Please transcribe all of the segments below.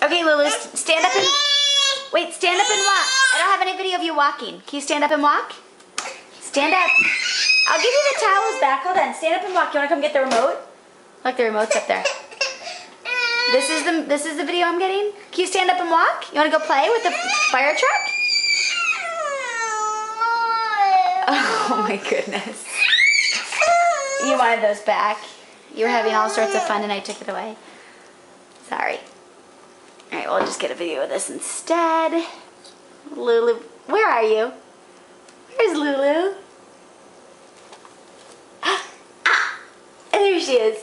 Okay, Lulu, stand up and... Wait, stand up and walk. I don't have any video of you walking. Can you stand up and walk? Stand up. I'll give you the towels back. Hold on. Stand up and walk. You want to come get the remote? Look, the remote's up there. This is the video I'm getting. Can you stand up and walk? You want to go play with the fire truck? Oh my goodness. You wanted those back. You were having all sorts of fun and I took it away. Sorry. All right, we'll just get a video of this instead. Lulu, where are you? Where's Lulu? Ah, there she is.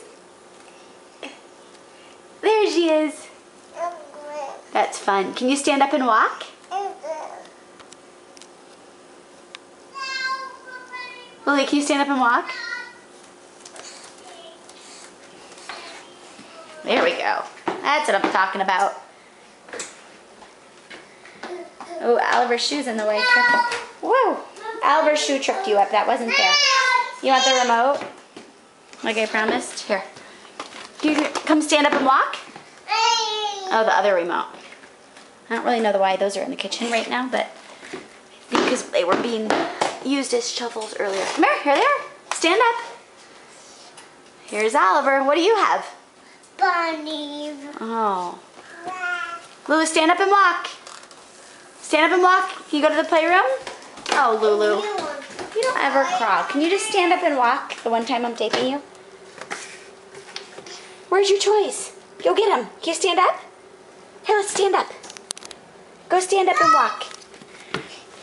There she is. That's fun. Can you stand up and walk? Lily, can you stand up and walk? There we go. That's what I'm talking about. Oh, Oliver's shoe's in the way. Careful. Whoa! Oliver's shoe tripped you up. That wasn't there. You want the remote? Like I promised? Here. Can you come stand up and walk? Oh, the other remote. I don't really know why those are in the kitchen right now, but because they were being used as shovels earlier. Come here. Here they are. Stand up. Here's Oliver. What do you have? Bunnies. Oh. Lulu, stand up and walk. Stand up and walk. Can you go to the playroom? Oh, Lulu. You don't ever crawl. Can you just stand up and walk the one time I'm taping you? Where's your toys? Go get them. Can you stand up? Here, let's stand up. Go stand up and walk.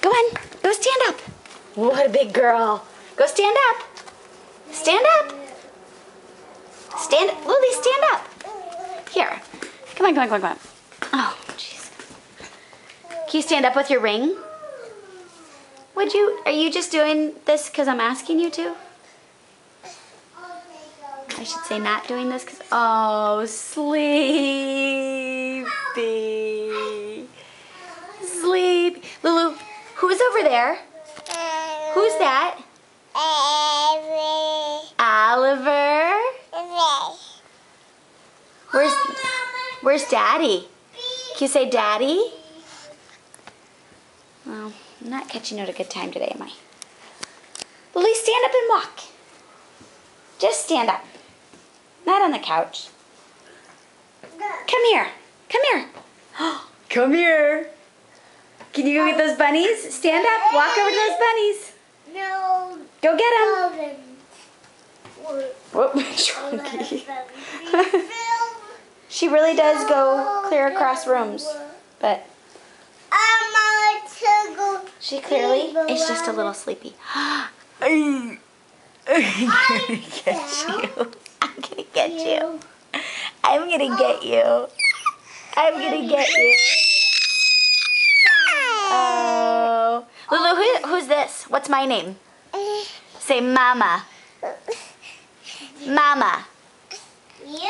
Go on. Go stand up. What a big girl. Go stand up. Stand up. Stand up. Lily, stand up. Here. Come on, come on, come on, come on. Oh, jeez. Can you stand up with your ring? Are you just doing this because I'm asking you to? I should say not doing this because, oh, sleepy. Sleep. Lulu, who's over there? Who's that? Oliver. Where's Daddy? Can you say Daddy? Well, I'm not catching you at a good time today, am I? Lily, stand up and walk. Just stand up. Not on the couch. Come here. Come here. Come here. Can you go get those bunnies? Stand up. Walk over to those bunnies. No. Go get them. Whoop, Shrunky. She really does go clear across rooms, but she clearly is just a little sleepy. I'm gonna get you. I'm gonna get you. I'm gonna get you. I'm gonna get you. Oh. Lulu, who's this? What's my name? Say Mama. Mama. Mama.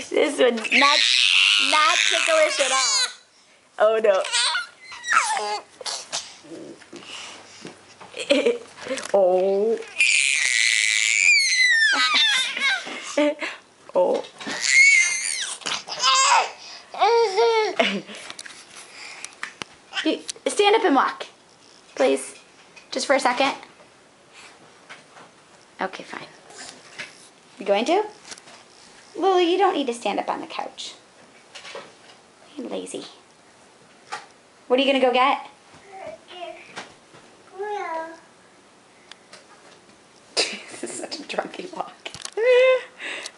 This one not ticklish at all. Oh no. Oh. Oh. Stand up and walk, please. Just for a second. Okay, fine. You going to? Lily, you don't need to stand up on the couch. You're lazy. What are you going to go get? This is such a drunky walk.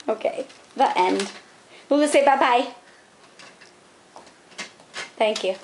Okay, the end. Lulu, say bye-bye. Thank you.